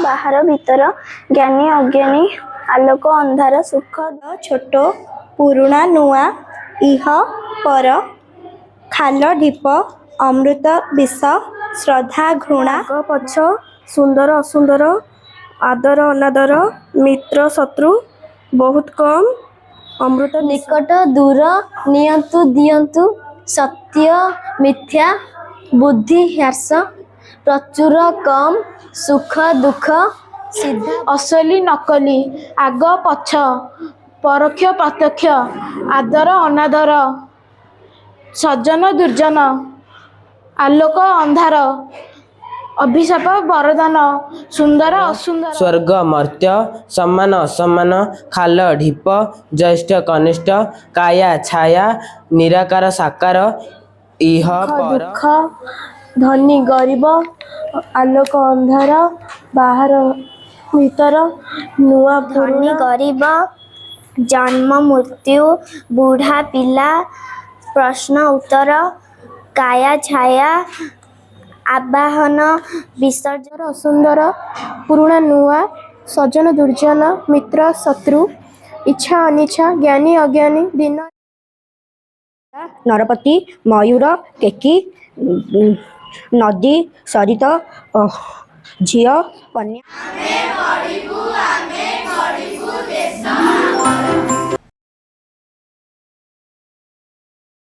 बाहर भीतर ज्ञानी अज्ञानी आलोक अंधार सुख छोट पुरुणा नुआ इह पर खाल ढीप अमृत विष श्रद्धा घृणा आग पछ सुंदर असुंदर आदर अनादर मित्र शत्रु बहुत कम अमृत निकट दूर नियंतु दियंतु सत्य मिथ्या बुद्धि ह्रास प्रचुर कम सुख दुख सीधा असली नकली आग पछ परोक्ष प्रत्यक्ष आदर अनादर सज्जन दुर्जन आलोक अंधार अभिशाप वरदान सुंदर असुंदर स्वर्ग मर्त्य सम्मान असम्मान खाल ढीप ज्येष्ठ कनिष्ठ काया छाया निराकार साकार इह पर दुख धनी गरीब आलोक अंधार बाहर भीतर नुआ धनी गरीब जन्म मृत्यु बूढ़ा पिला प्रश्न उत्तर काया छाया आवाहन विसर्जन असुंदर पुरुणा नुआ सज्जन दुर्जन मित्र शत्रु इच्छा अनिच्छा ज्ञानी अज्ञानी दिन नरपति मयूर केकी नदी सरित झील कन्या